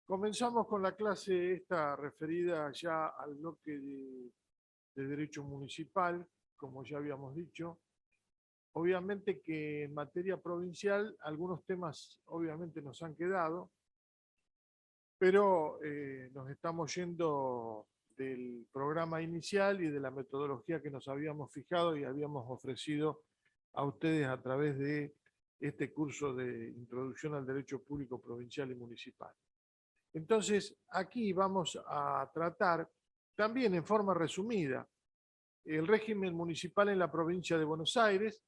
Comenzamos con la clase esta referida ya al bloque de Derecho Municipal, como ya habíamos dicho. Obviamente que en materia provincial algunos temas obviamente nos han quedado, pero nos estamos yendo del programa inicial y de la metodología que nos habíamos fijado y habíamos ofrecido a ustedes a través de este curso de Introducción al Derecho Público Provincial y Municipal. Entonces, aquí vamos a tratar, también en forma resumida, el régimen municipal en la provincia de Buenos Aires.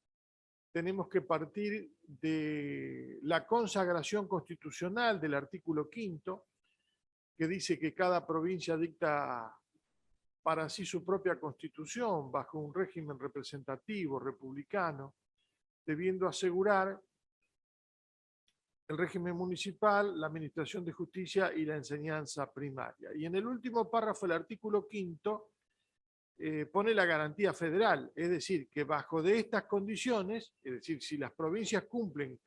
Tenemos que partir de la consagración constitucional del artículo 5º, que dice que cada provincia dicta para sí su propia constitución bajo un régimen representativo, republicano, debiendo asegurar el régimen municipal, la administración de justicia y la enseñanza primaria. Y en el último párrafo del artículo 5º pone la garantía federal, es decir, que bajo de estas condiciones, es decir, si las provincias cumplen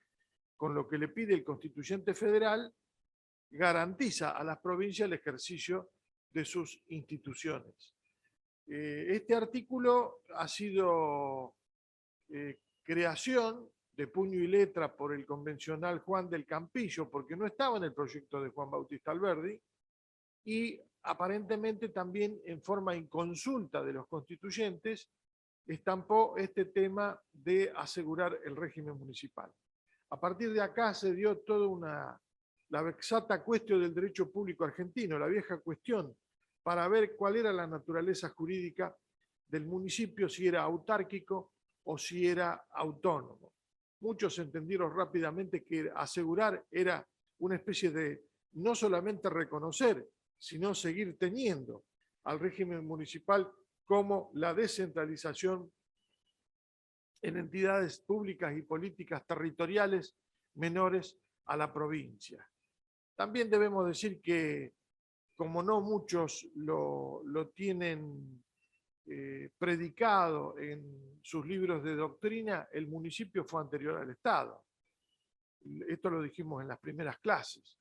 con lo que le pide el constituyente federal, garantiza a las provincias el ejercicio de sus instituciones. Este artículo ha sido creación de puño y letra por el convencional Juan del Campillo, porque no estaba en el proyecto de Juan Bautista Alberdi, y aparentemente también en forma inconsulta de los constituyentes estampó este tema de asegurar el régimen municipal. A partir de acá se dio toda la vexata cuestión del derecho público argentino, la vieja cuestión, para ver cuál era la naturaleza jurídica del municipio, si era autárquico o si era autónomo. Muchos entendieron rápidamente que asegurar era una especie de no solamente reconocer, sino seguir teniendo al régimen municipal como la descentralización en entidades públicas y políticas territoriales menores a la provincia. También debemos decir que, como no muchos lo tienen predicado en sus libros de doctrina, el municipio fue anterior al Estado. Esto lo dijimos en las primeras clases.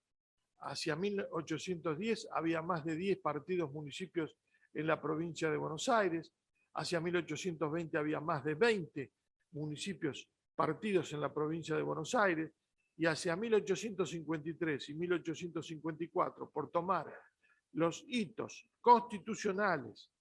Hacia 1810 había más de 10 partidos municipios en la provincia de Buenos Aires. Hacia 1820 había más de 20 municipios partidos en la provincia de Buenos Aires. Y hacia 1853 y 1854, por tomar los hitos constitucionales,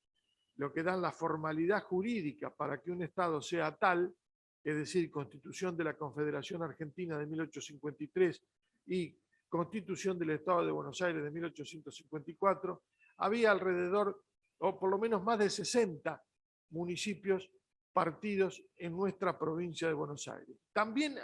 lo que dan la formalidad jurídica para que un Estado sea tal, es decir, Constitución de la Confederación Argentina de 1853 y Constitución del Estado de Buenos Aires de 1854, había alrededor, o por lo menos más de 60 municipios partidos en nuestra provincia de Buenos Aires. También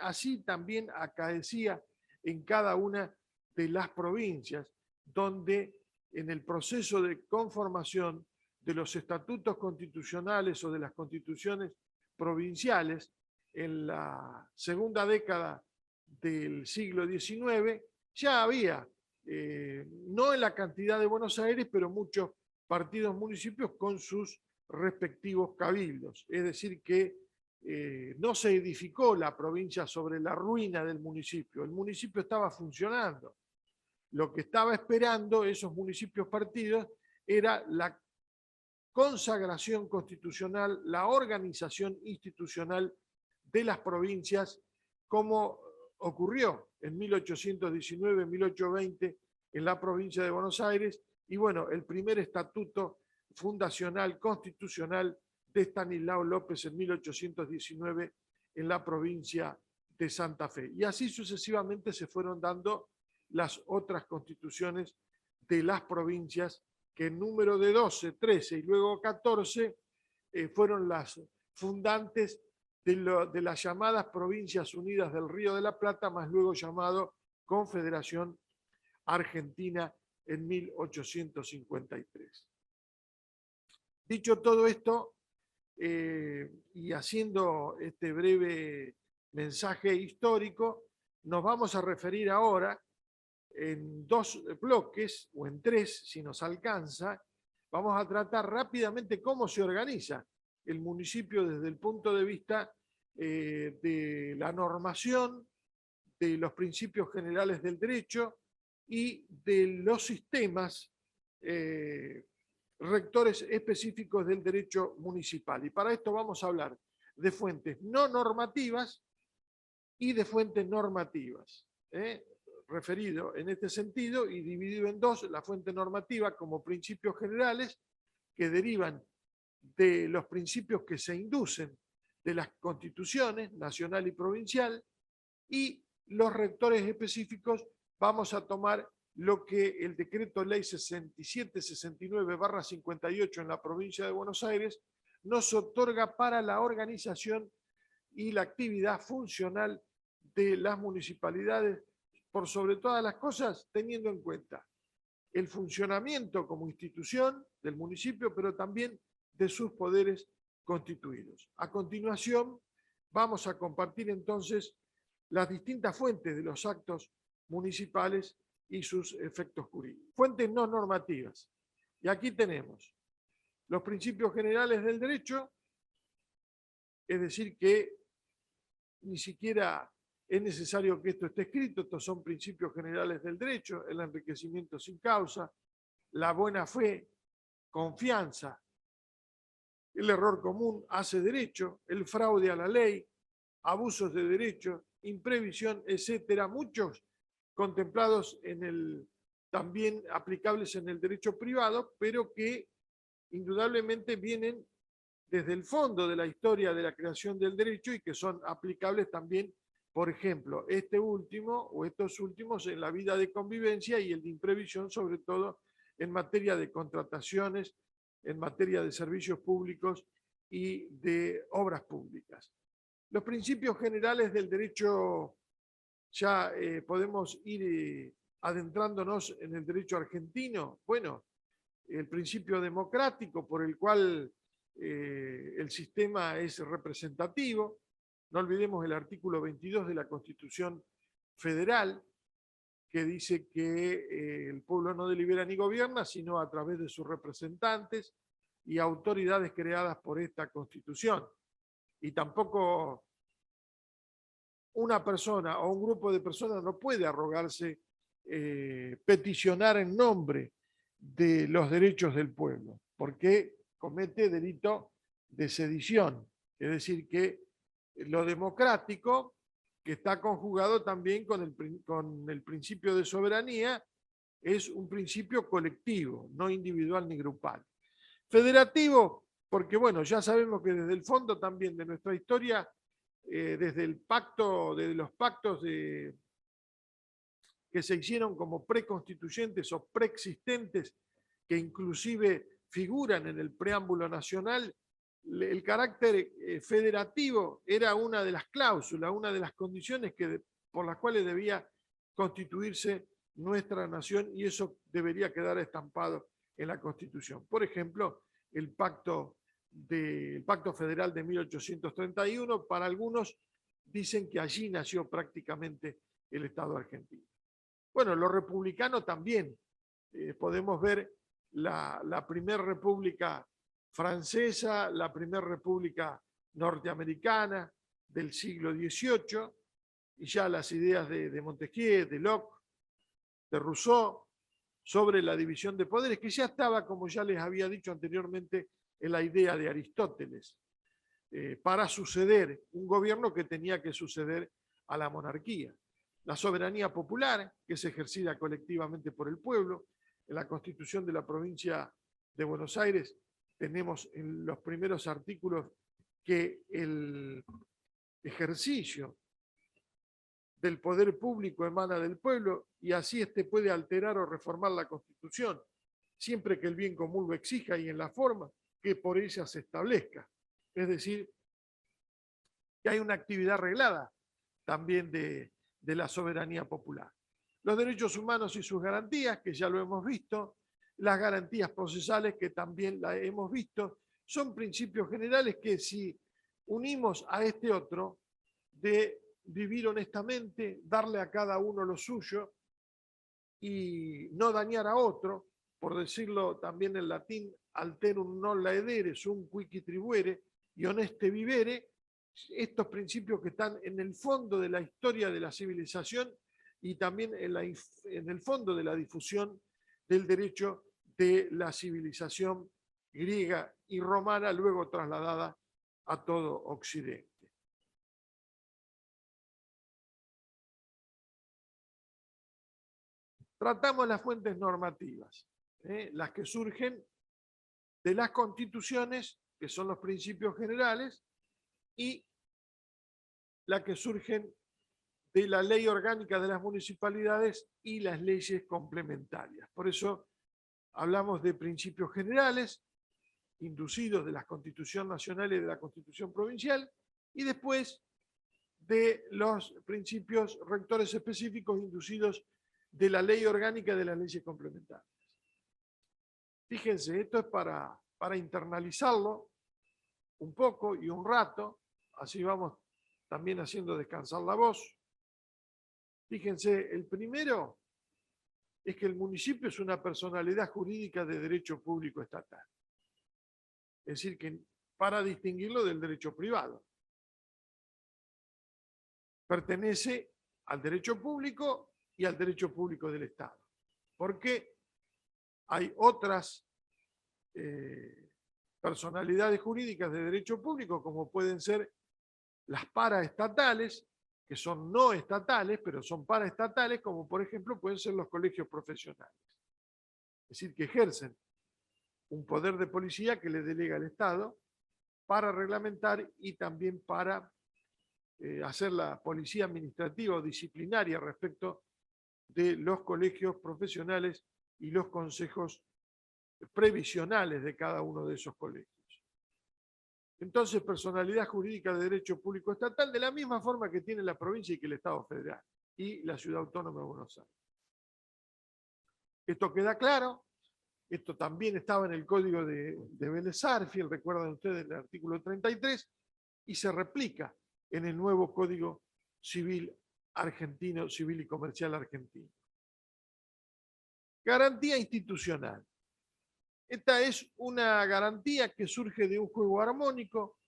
acaecía en cada una de las provincias, donde en el proceso de conformación de los estatutos constitucionales o de las constituciones provinciales en la segunda década del siglo XIX, ya había, no en la cantidad de Buenos Aires, pero muchos partidos municipios con sus respectivos cabildos. Es decir, que no se edificó la provincia sobre la ruina del municipio. El municipio estaba funcionando. Lo que estaba esperando esos municipios partidos era la consagración constitucional, la organización institucional de las provincias, como ocurrió en 1819, 1820 en la provincia de Buenos Aires, y bueno, el primer estatuto fundacional constitucional de Estanislao López en 1819 en la provincia de Santa Fe. Y así sucesivamente se fueron dando las otras constituciones de las provincias, que en número de 12, 13 y luego 14 fueron las fundantes de las llamadas Provincias Unidas del Río de la Plata, más luego llamado Confederación Argentina en 1853. Dicho todo esto, y haciendo este breve mensaje histórico, nos vamos a referir ahora en dos bloques, o en tres, si nos alcanza. Vamos a tratar rápidamente cómo se organiza el municipio desde el punto de vista de la normación, de los principios generales del derecho, y de los sistemas rectores específicos del derecho municipal. Y para esto vamos a hablar de fuentes no normativas y de fuentes normativas. Referido en este sentido y dividido en dos: la fuente normativa como principios generales que derivan de los principios que se inducen de las constituciones nacional y provincial, y los rectores específicos. Vamos a tomar lo que el decreto ley 6769/58 en la provincia de Buenos Aires nos otorga para la organización y la actividad funcional de las municipalidades, por sobre todas las cosas teniendo en cuenta el funcionamiento como institución del municipio, pero también de sus poderes constituidos. A continuación, vamos a compartir entonces las distintas fuentes de los actos municipales y sus efectos jurídicos. Fuentes no normativas. Y aquí tenemos los principios generales del derecho, es decir, que ni siquiera es necesario que esto esté escrito. Estos son principios generales del derecho: el enriquecimiento sin causa, la buena fe, confianza, el error común hace derecho, el fraude a la ley, abusos de derecho, imprevisión, etcétera, muchos contemplados también aplicables en el derecho privado, pero que indudablemente vienen desde el fondo de la historia de la creación del derecho y que son aplicables también, por ejemplo, este último o estos últimos en la vida de convivencia, y el de imprevisión sobre todo en materia de contrataciones, en materia de servicios públicos y de obras públicas. Los principios generales del derecho, ya podemos ir adentrándonos en el derecho argentino. Bueno, el principio democrático por el cual el sistema es representativo. No olvidemos el artículo 22 de la Constitución Federal, que dice que el pueblo no delibera ni gobierna, sino a través de sus representantes y autoridades creadas por esta Constitución. Y tampoco una persona o un grupo de personas no puede arrogarse peticionar en nombre de los derechos del pueblo, porque comete delito de sedición. Es decir, que lo democrático, que está conjugado también con el principio de soberanía, es un principio colectivo, no individual ni grupal. Federativo, porque bueno, ya sabemos que desde el fondo también de nuestra historia, desde los pactos que se hicieron como preconstituyentes o preexistentes, que inclusive figuran en el preámbulo nacional, el carácter federativo era una de las cláusulas, una de las condiciones por las cuales debía constituirse nuestra nación, y eso debería quedar estampado en la Constitución. Por ejemplo, el Pacto Federal de 1831, para algunos dicen que allí nació prácticamente el Estado argentino. Bueno, los republicanos también. Podemos ver la primera república francesa, la primera república norteamericana del siglo XVIII, y ya las ideas de Montesquieu, de Locke, de Rousseau, sobre la división de poderes, que ya estaba, como ya les había dicho anteriormente, en la idea de Aristóteles, para suceder un gobierno que tenía que suceder a la monarquía. La soberanía popular, que es ejercida colectivamente por el pueblo. En la Constitución de la provincia de Buenos Aires tenemos en los primeros artículos que el ejercicio del poder público emana del pueblo, y así éste puede alterar o reformar la Constitución, siempre que el bien común lo exija y en la forma que por ella se establezca. Es decir, que hay una actividad reglada también de la soberanía popular. Los derechos humanos y sus garantías, que ya lo hemos visto, las garantías procesales, que también las hemos visto, son principios generales que, si unimos a este otro de vivir honestamente, darle a cada uno lo suyo y no dañar a otro, por decirlo también en latín, alterum non laedere, sum quici tribuere, y honeste vivere, estos principios que están en el fondo de la historia de la civilización y también en el fondo de la difusión del derecho de la civilización griega y romana, luego trasladada a todo Occidente. Tratamos las fuentes normativas, las que surgen de las constituciones, que son los principios generales, y las que surgen de la ley orgánica de las municipalidades y las leyes complementarias. Por eso hablamos de principios generales, inducidos de la Constitución Nacional y de la Constitución Provincial, y después de los principios rectores específicos inducidos de la ley orgánica y de las leyes complementarias. Fíjense, esto es para internalizarlo un poco y un rato, así vamos también haciendo descansar la voz. Fíjense, el primero es que el municipio es una personalidad jurídica de derecho público estatal. Es decir, que para distinguirlo del derecho privado. Pertenece al derecho público y al derecho público del Estado. Porque hay otras personalidades jurídicas de derecho público, como pueden ser las paraestatales, que son no estatales, pero son paraestatales, como por ejemplo pueden ser los colegios profesionales. Es decir, que ejercen un poder de policía que le delega al Estado para reglamentar y también para hacer la policía administrativa o disciplinaria respecto de los colegios profesionales y los consejos previsionales de cada uno de esos colegios. Entonces, personalidad jurídica de derecho público estatal, de la misma forma que tiene la provincia y que el Estado federal y la Ciudad Autónoma de Buenos Aires. Esto queda claro. Esto también estaba en el código de Vélez Sarsfield, recuerdan ustedes el artículo 33, y se replica en el nuevo Código Civil argentino, civil y comercial argentino. Garantía institucional. Esta es una garantía que surge de un juego armónico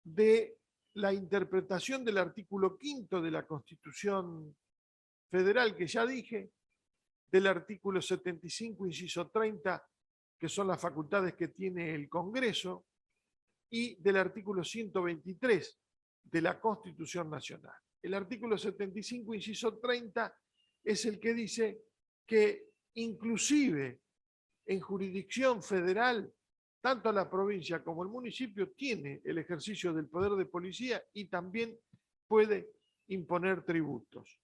de la interpretación del artículo 5 de la Constitución Federal, que ya dije, del artículo 75, inciso 30, que son las facultades que tiene el Congreso, y del artículo 123 de la Constitución Nacional. El artículo 75, inciso 30, es el que dice que inclusive en jurisdicción federal, tanto la provincia como el municipio tiene el ejercicio del poder de policía y también puede imponer tributos,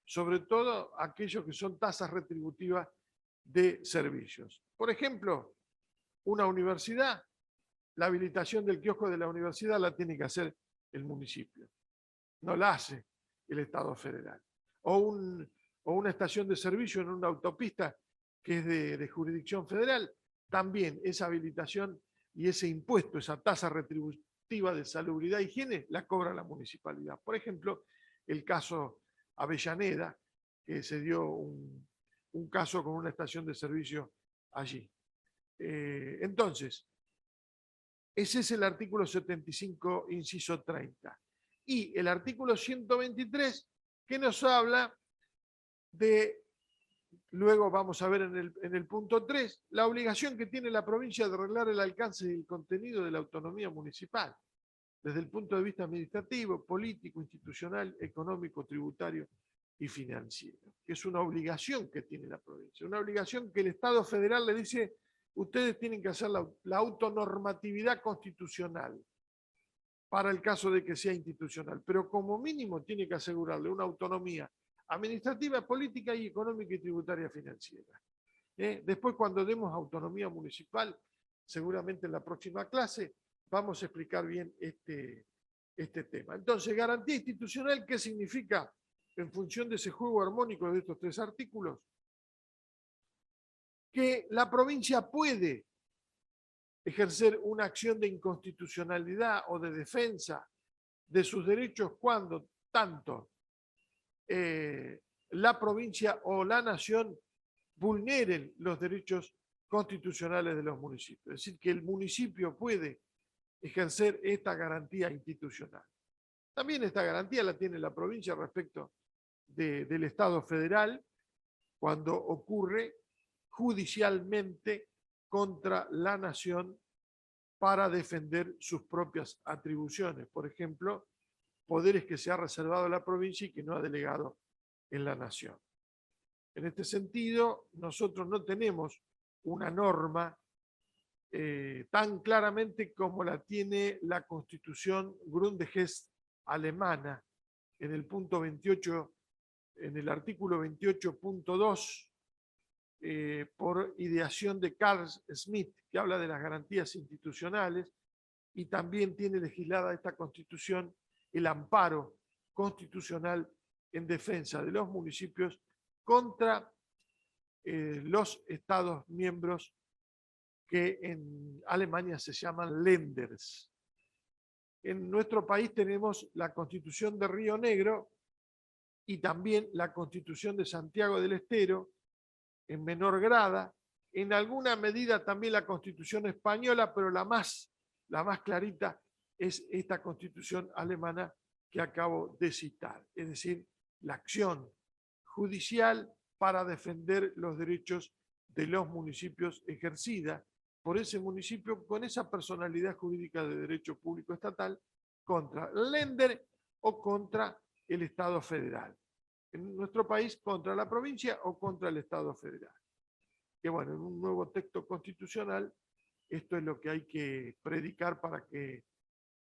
sobre todo aquellos que son tasas retributivas de servicios. Por ejemplo, una universidad, la habilitación del kiosco de la universidad la tiene que hacer el municipio, no la hace el Estado federal. O una estación de servicio en una autopista que es de jurisdicción federal, también esa habilitación y ese impuesto, esa tasa retributiva de salubridad e higiene, la cobra la municipalidad. Por ejemplo, el caso Avellaneda, que se dio un caso con una estación de servicio allí. Entonces, ese es el artículo 75, inciso 30. Y el artículo 123, que nos habla de, luego vamos a ver en el punto 3, la obligación que tiene la provincia de arreglar el alcance y el contenido de la autonomía municipal, desde el punto de vista administrativo, político, institucional, económico, tributario y financiero, que es una obligación que tiene la provincia, una obligación que el Estado federal le dice: ustedes tienen que hacer la autonormatividad constitucional para el caso de que sea institucional, pero como mínimo tiene que asegurarle una autonomía administrativa, política y económica y tributaria financiera. Después, cuando demos autonomía municipal, seguramente en la próxima clase, vamos a explicar bien este tema. Entonces, garantía institucional, ¿qué significa en función de ese juego armónico de estos tres artículos? Que la provincia puede ejercer una acción de inconstitucionalidad o de defensa de sus derechos cuando tanto la provincia o la nación vulneren los derechos constitucionales de los municipios. Es decir, que el municipio puede ejercer esta garantía institucional. También esta garantía la tiene la provincia respecto del Estado federal cuando ocurre judicialmente contra la nación para defender sus propias atribuciones. Por ejemplo, poderes que se ha reservado a la provincia y que no ha delegado en la nación. En este sentido, nosotros no tenemos una norma tan claramente como la tiene la Constitución Grundgesetz alemana en el punto 28, en el artículo 28.2, por ideación de Carl Schmitt, que habla de las garantías institucionales, y también tiene legislada esta Constitución el amparo constitucional en defensa de los municipios contra los Estados miembros que en Alemania se llaman Länders. En nuestro país tenemos la Constitución de Río Negro y también la Constitución de Santiago del Estero, en menor grada, en alguna medida también la Constitución española, pero la más clarita es esta Constitución alemana que acabo de citar, es decir, la acción judicial para defender los derechos de los municipios ejercida por ese municipio con esa personalidad jurídica de derecho público estatal contra el Länder o contra el Estado federal. En nuestro país, contra la provincia o contra el Estado federal. Que bueno, en un nuevo texto constitucional, esto es lo que hay que predicar para que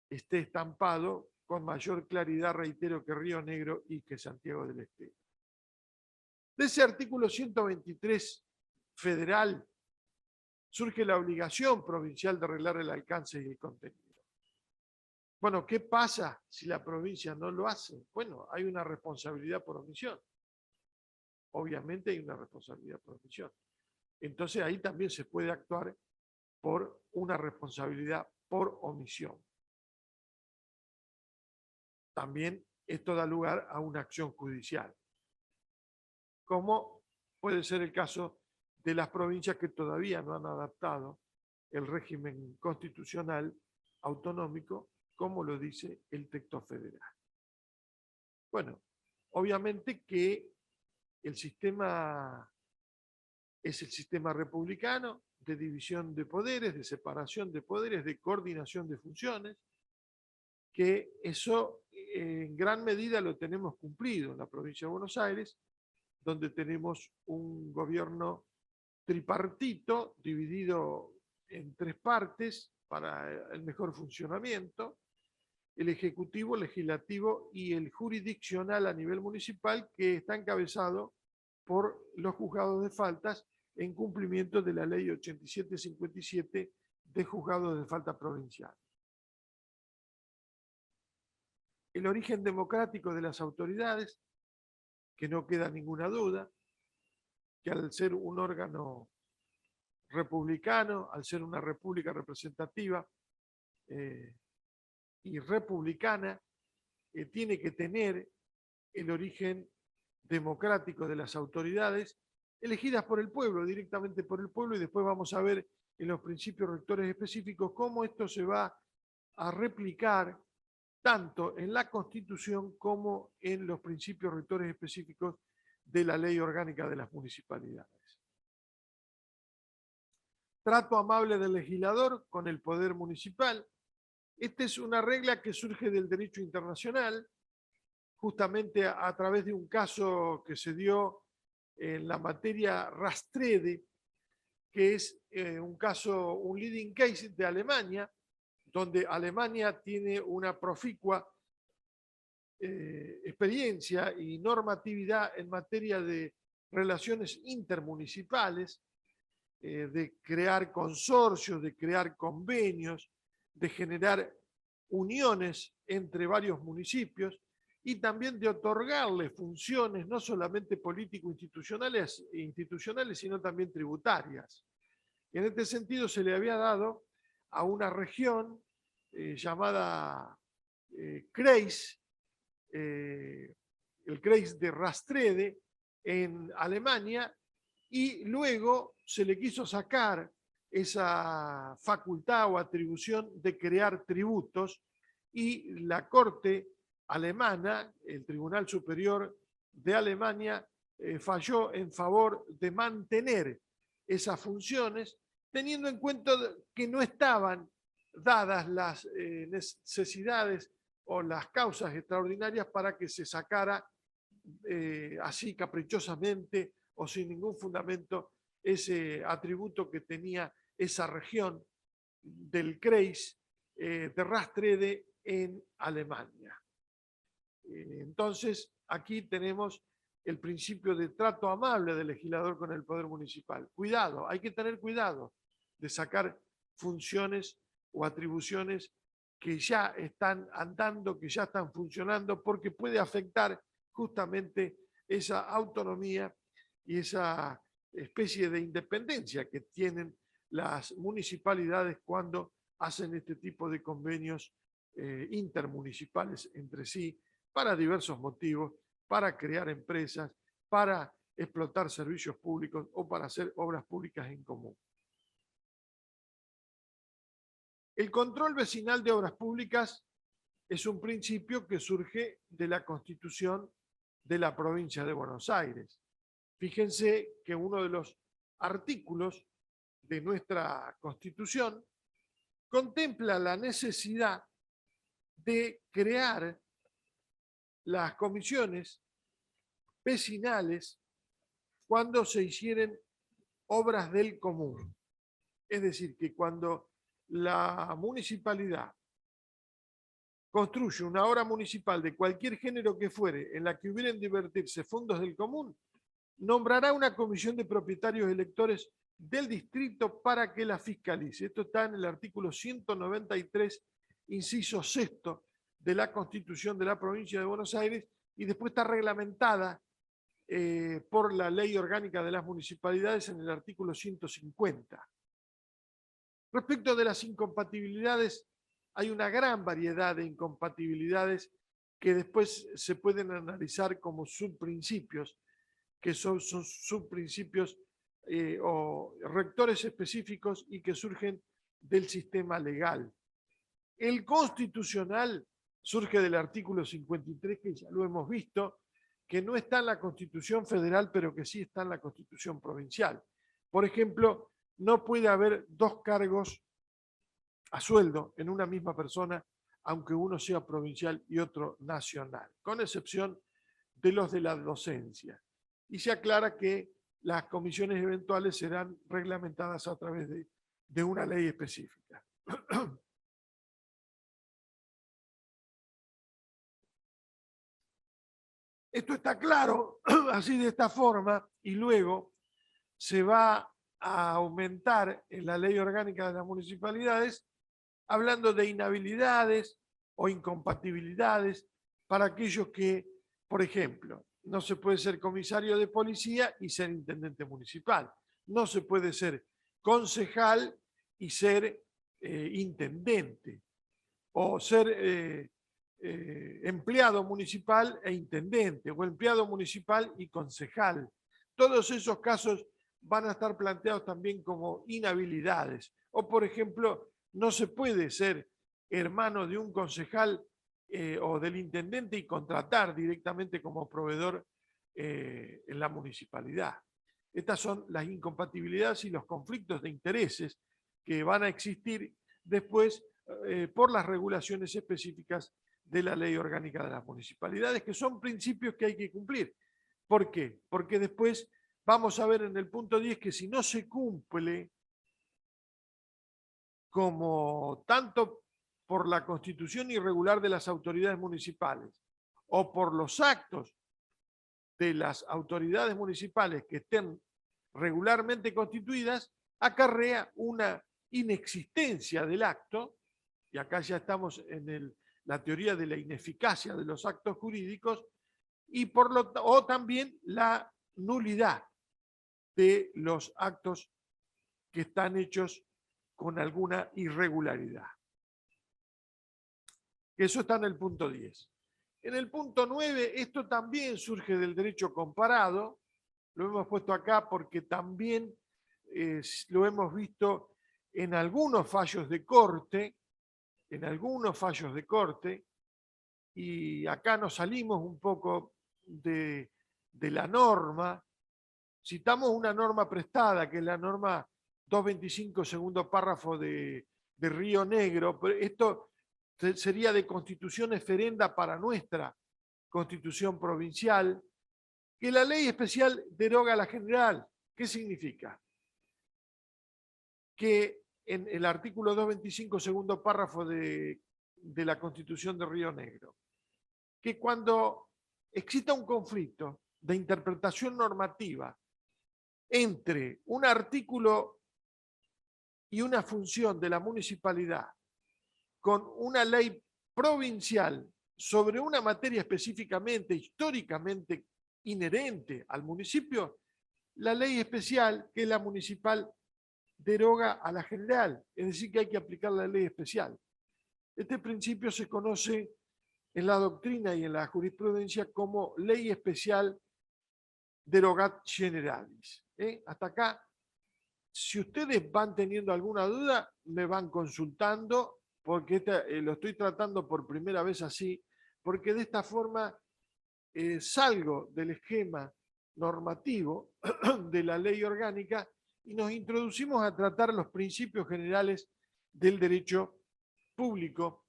esté estampado con mayor claridad, reitero, que Río Negro y que Santiago del Estero. De ese artículo 123 federal surge la obligación provincial de arreglar el alcance y el contenido. Bueno, ¿qué pasa si la provincia no lo hace? Bueno, hay una responsabilidad por omisión. Obviamente hay una responsabilidad por omisión. Entonces ahí también se puede actuar por una responsabilidad por omisión. También esto da lugar a una acción judicial, como puede ser el caso de las provincias que todavía no han adaptado el régimen constitucional autonómico, como lo dice el texto federal. Bueno, obviamente que el sistema es el sistema republicano de división de poderes, de separación de poderes, de coordinación de funciones, que eso en gran medida lo tenemos cumplido en la provincia de Buenos Aires, donde tenemos un gobierno tripartito dividido en tres partes para el mejor funcionamiento: el ejecutivo, legislativo y el jurisdiccional a nivel municipal, que está encabezado por los juzgados de faltas en cumplimiento de la ley 8757 de juzgados de falta provincial. El origen democrático de las autoridades, que no queda ninguna duda, que al ser un órgano republicano, al ser una república representativa y republicana, tiene que tener el origen democrático de las autoridades elegidas por el pueblo, directamente por el pueblo, y después vamos a ver en los principios rectores específicos cómo esto se va a replicar tanto en la Constitución como en los principios rectores específicos de la Ley Orgánica de las Municipalidades. Trato amable del legislador con el poder municipal. Esta es una regla que surge del derecho internacional, justamente a través de un caso que se dio en la materia Rastrede, que es un caso, un leading case de Alemania, donde Alemania tiene una proficua experiencia y normatividad en materia de relaciones intermunicipales, de crear consorcios, de crear convenios, de generar uniones entre varios municipios y también de otorgarle funciones no solamente político-institucionales, sino también tributarias. Y en este sentido se le había dado a una región llamada Kreis, el Kreis de Rastrede en Alemania, y luego se le quiso sacar esa facultad o atribución de crear tributos, y la Corte alemana, el Tribunal Superior de Alemania falló en favor de mantener esas funciones, teniendo en cuenta que no estaban dadas las necesidades o las causas extraordinarias para que se sacara así caprichosamente o sin ningún fundamento ese atributo que tenía esa región del Kreis de Rastrede en Alemania. Entonces, aquí tenemos el principio de trato amable del legislador con el poder municipal. Cuidado, hay que tener cuidado de sacar funciones o atribuciones que ya están andando, que ya están funcionando, porque puede afectar justamente esa autonomía y esa especie de independencia que tienen las municipalidades cuando hacen este tipo de convenios intermunicipales entre sí para diversos motivos, para crear empresas, para explotar servicios públicos o para hacer obras públicas en común. El control vecinal de obras públicas es un principio que surge de la Constitución de la provincia de Buenos Aires. Fíjense que uno de los artículos de nuestra Constitución contempla la necesidad de crear las comisiones vecinales cuando se hicieren obras del común. Es decir, que cuando la municipalidad construye una obra municipal de cualquier género que fuere en la que hubieran de invertirse fondos del común, nombrará una comisión de propietarios electores del distrito para que la fiscalice. Esto está en el artículo 193, inciso sexto de la Constitución de la provincia de Buenos Aires, y después está reglamentada por la Ley Orgánica de las Municipalidades en el artículo 150. Respecto de las incompatibilidades, hay una gran variedad de incompatibilidades que después se pueden analizar como subprincipios, que son subprincipios o rectores específicos y que surgen del sistema legal. El constitucional surge del artículo 53, que ya lo hemos visto, que no está en la Constitución federal, pero que sí está en la Constitución provincial. Por ejemplo, no puede haber dos cargos a sueldo en una misma persona, aunque uno sea provincial y otro nacional, con excepción de los de la docencia. Y se aclara que las comisiones eventuales serán reglamentadas a través de una ley específica. Esto está claro, así de esta forma, y luego se va a aumentar en la ley orgánica de las municipalidades, hablando de inhabilidades o incompatibilidades para aquellos que, por ejemplo, no se puede ser comisario de policía y ser intendente municipal. No se puede ser concejal y ser intendente. O ser empleado municipal e intendente, o empleado municipal y concejal. Todos esos casos van a estar planteados también como inhabilidades. O, por ejemplo, no se puede ser hermano de un concejal o del intendente y contratar directamente como proveedor en la municipalidad. Estas son las incompatibilidades y los conflictos de intereses que van a existir después por las regulaciones específicas de la Ley Orgánica de las Municipalidades, que son principios que hay que cumplir. ¿Por qué? Porque después vamos a ver en el punto 10 que si no se cumple como tanto por la constitución irregular de las autoridades municipales o por los actos de las autoridades municipales que estén regularmente constituidas, acarrea una inexistencia del acto, y acá ya estamos en la teoría de la ineficacia de los actos jurídicos, y o también la nulidad de los actos que están hechos con alguna irregularidad. Eso está en el punto 10. En el punto 9, esto también surge del derecho comparado, lo hemos puesto acá porque también lo hemos visto en algunos fallos de corte, y acá nos salimos un poco de de la norma, citamos una norma prestada, que es la norma 225, segundo párrafo de Río Negro, pero esto sería de constitución eferenda para nuestra constitución provincial, que la ley especial deroga la general. ¿Qué significa? Que en el artículo 225, segundo párrafo de la Constitución de Río Negro, que cuando exista un conflicto de interpretación normativa entre un artículo y una función de la municipalidad con una ley provincial sobre una materia específicamente, históricamente inherente al municipio, la ley especial, que es la municipal, deroga a la general, es decir, que hay que aplicar la ley especial. Este principio se conoce en la doctrina y en la jurisprudencia como ley especial derogat generalis. Hasta acá, si ustedes van teniendo alguna duda, me van consultando, porque lo estoy tratando por primera vez así, porque de esta forma salgo del esquema normativo de la ley orgánica y nos introducimos a tratar los principios generales del derecho público,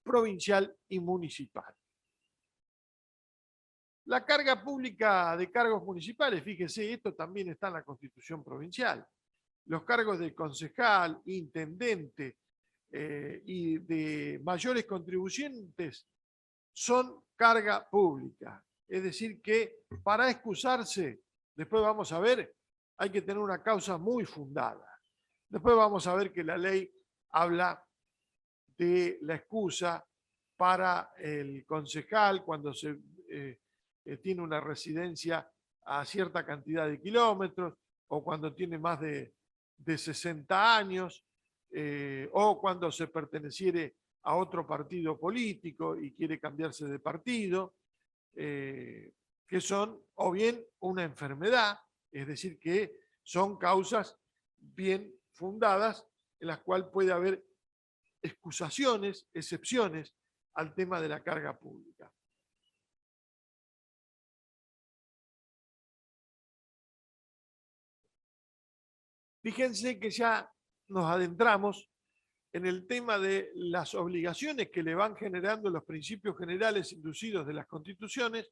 provincial y municipal. La carga pública de cargos municipales, fíjese, esto también está en la Constitución provincial. Los cargos de concejal, intendente y de mayores contribuyentes son carga pública. Es decir, que para excusarse, después vamos a ver, hay que tener una causa muy fundada. Después vamos a ver que la ley habla de la excusa para el concejal cuando se tiene una residencia a cierta cantidad de kilómetros, o cuando tiene más de 60 años, o cuando se perteneciere a otro partido político y quiere cambiarse de partido, que son o bien una enfermedad, es decir, que son causas bien fundadas en las cuales puede haber excusaciones, excepciones al tema de la carga pública. Fíjense que ya nos adentramos en el tema de las obligaciones que le van generando los principios generales inducidos de las constituciones,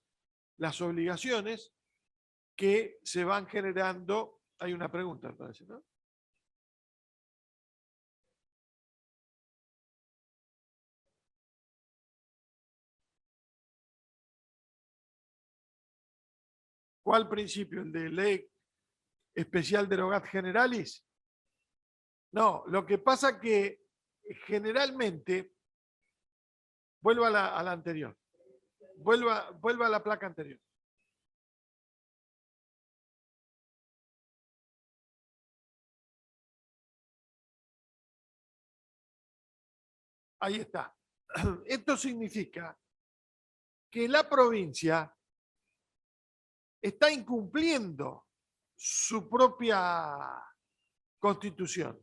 las obligaciones que se van generando. Hay una pregunta, parece, ¿no? ¿Cuál principio? ¿El de ley especial derogat generalis? No, lo que pasa que generalmente, vuelvo a la anterior, vuelva a la placa anterior. Ahí está. Esto significa que la provincia está incumpliendo su propia constitución.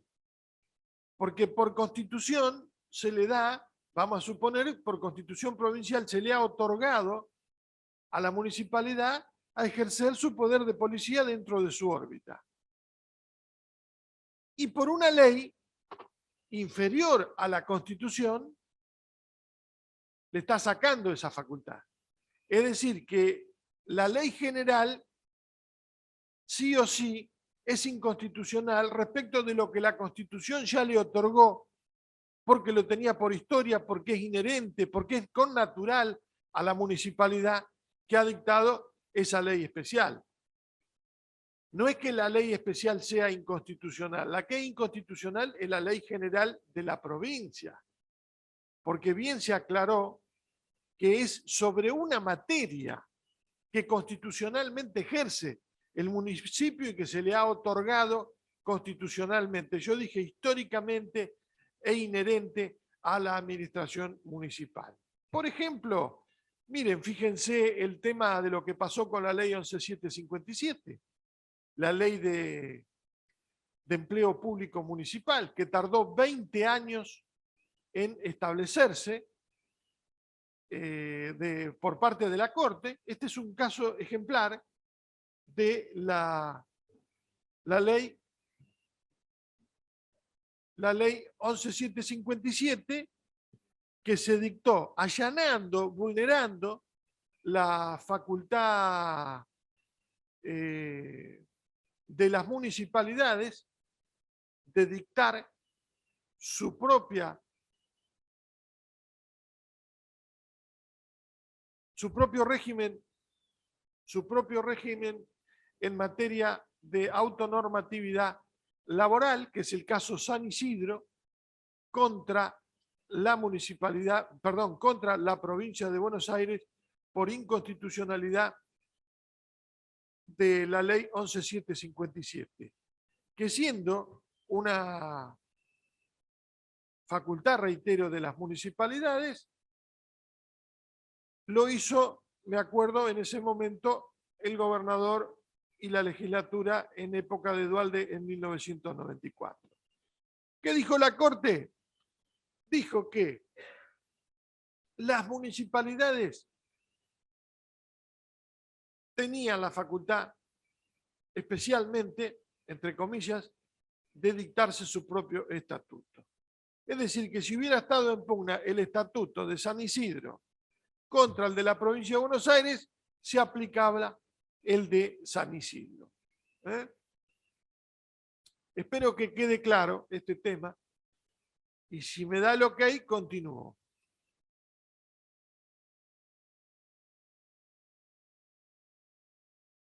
Porque por constitución se le da, vamos a suponer, por constitución provincial se le ha otorgado a la municipalidad a ejercer su poder de policía dentro de su órbita. Y por una ley inferior a la Constitución, le está sacando esa facultad. Es decir, que la ley general, sí o sí, es inconstitucional respecto de lo que la Constitución ya le otorgó, porque lo tenía por historia, porque es inherente, porque es connatural a la municipalidad que ha dictado esa ley especial. No es que la ley especial sea inconstitucional, la que es inconstitucional es la ley general de la provincia, porque bien se aclaró que es sobre una materia que constitucionalmente ejerce el municipio y que se le ha otorgado constitucionalmente. Yo dije históricamente e inherente a la administración municipal. Por ejemplo, miren, fíjense el tema de lo que pasó con la ley 11757, la ley de empleo público municipal, que tardó 20 años en establecerse, por parte de la Corte. Este es un caso ejemplar de la ley 11757, que se dictó allanando, vulnerando la facultad de las municipalidades de dictar su propio régimen en materia de autonormatividad laboral, que es el caso San Isidro, contra la municipalidad, perdón, contra la provincia de Buenos Aires por inconstitucionalidad de la ley 11757, que siendo una facultad, reitero, de las municipalidades, lo hizo, me acuerdo, en ese momento el gobernador y la legislatura en época de Duhalde en 1994. ¿Qué dijo la Corte? Dijo que las municipalidades tenían la facultad, especialmente, entre comillas, de dictarse su propio estatuto. Es decir, que si hubiera estado en pugna el estatuto de San Isidro contra el de la provincia de Buenos Aires, se aplicaba el de San Isidro. Espero que quede claro este tema, y si me da el ok, continúo.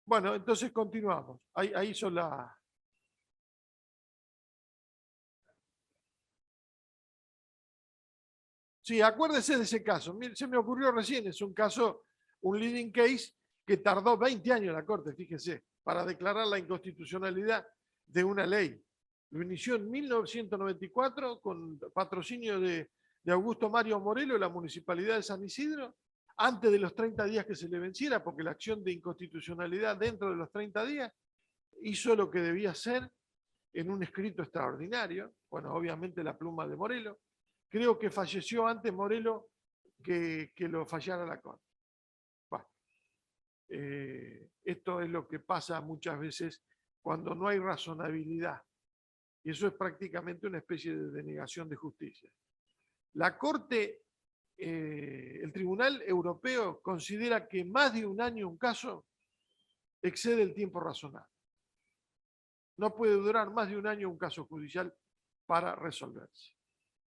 Bueno, entonces continuamos. Ahí son las... Sí, acuérdese de ese caso. Mire, se me ocurrió recién, es un caso, un leading case que tardó 20 años la Corte, fíjese, para declarar la inconstitucionalidad de una ley. Lo inició en 1994 con patrocinio de Augusto Mario Morelo, la Municipalidad de San Isidro, antes de los 30 días que se le venciera, porque la acción de inconstitucionalidad dentro de los 30 días hizo lo que debía hacer en un escrito extraordinario. Bueno, obviamente la pluma de Morelo. Creo que falleció antes Morelo que lo fallara la Corte. Bueno, esto es lo que pasa muchas veces cuando no hay razonabilidad. Y eso es prácticamente una especie de denegación de justicia. La Corte, el Tribunal Europeo considera que más de un año un caso excede el tiempo razonable. No puede durar más de un año un caso judicial para resolverse.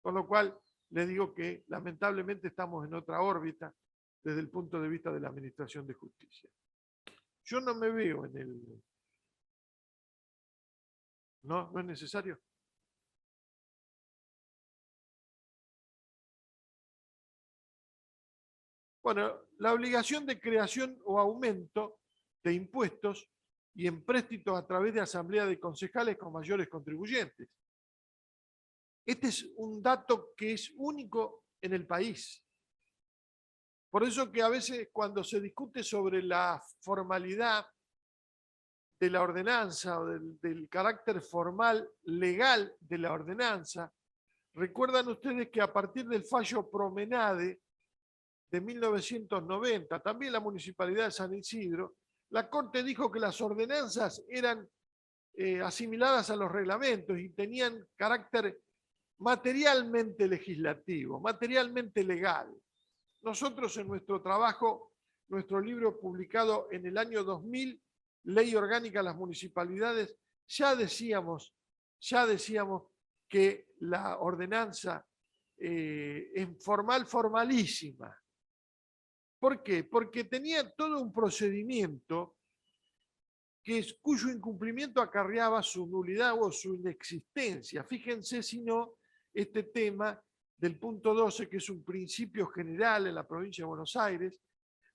Con lo cual, le digo que lamentablemente estamos en otra órbita desde el punto de vista de la administración de justicia. Yo no me veo en el... ¿No? ¿No es necesario? Bueno, la obligación de creación o aumento de impuestos y empréstitos a través de asamblea de concejales con mayores contribuyentes. Este es un dato que es único en el país. Por eso que a veces cuando se discute sobre la formalidad de la ordenanza o del carácter formal legal de la ordenanza, recuerdan ustedes que a partir del fallo Promenade de 1990, también la Municipalidad de San Isidro, la Corte dijo que las ordenanzas eran asimiladas a los reglamentos y tenían carácter materialmente legislativo, materialmente legal. Nosotros en nuestro trabajo, nuestro libro publicado en el año 2000, Ley Orgánica de las Municipalidades, ya decíamos que la ordenanza es formalísima. ¿Por qué? Porque tenía todo un procedimiento cuyo incumplimiento acarreaba su nulidad o su inexistencia. Fíjense si no este tema del punto 12, que es un principio general en la provincia de Buenos Aires,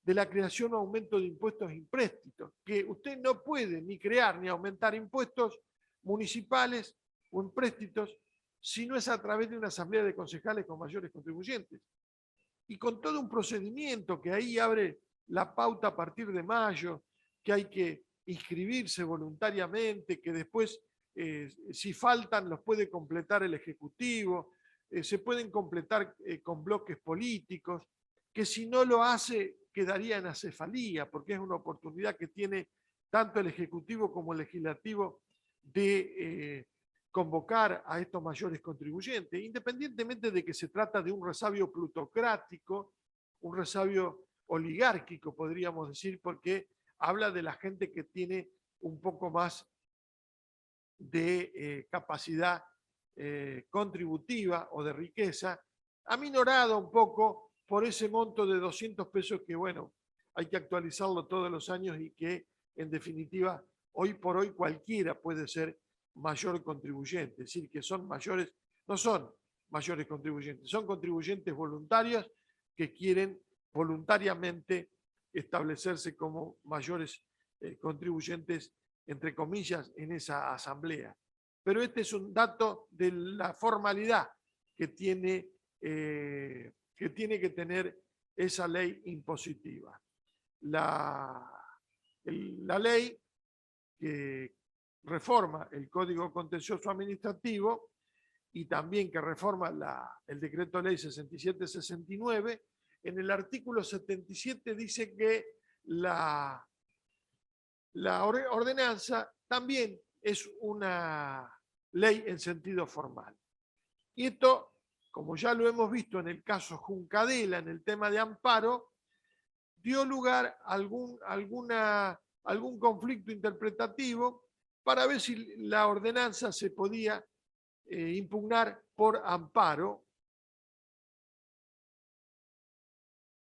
de la creación o aumento de impuestos e empréstitos, que usted no puede ni crear ni aumentar impuestos municipales o empréstitos si no es a través de una asamblea de concejales con mayores contribuyentes. Y con todo un procedimiento que ahí abre la pauta a partir de mayo, que hay que inscribirse voluntariamente, que después, si faltan, los puede completar el Ejecutivo, se pueden completar con bloques políticos. que si no lo hace quedaría en acefalía, porque es una oportunidad que tiene tanto el Ejecutivo como el Legislativo de convocar a estos mayores contribuyentes, independientemente de que se trata de un resabio plutocrático, un resabio oligárquico, podríamos decir, porque habla de la gente que tiene un poco más de capacidad contributiva o de riqueza, aminorada un poco por ese monto de 200 pesos que, bueno, hay que actualizarlo todos los años y que, en definitiva, hoy por hoy cualquiera puede ser mayor contribuyente. Es decir, que son mayores, no son mayores contribuyentes, son contribuyentes voluntarios que quieren voluntariamente establecerse como mayores contribuyentes, entre comillas, en esa asamblea. Pero este es un dato de la formalidad que tiene que tener esa ley impositiva. La ley que reforma el Código Contencioso Administrativo y también que reforma el Decreto Ley 6769, en el artículo 77 dice que la ordenanza también es una ley en sentido formal. Y esto, como ya lo hemos visto en el caso Juncadela, en el tema de amparo, dio lugar a algún conflicto interpretativo para ver si la ordenanza se podía impugnar por amparo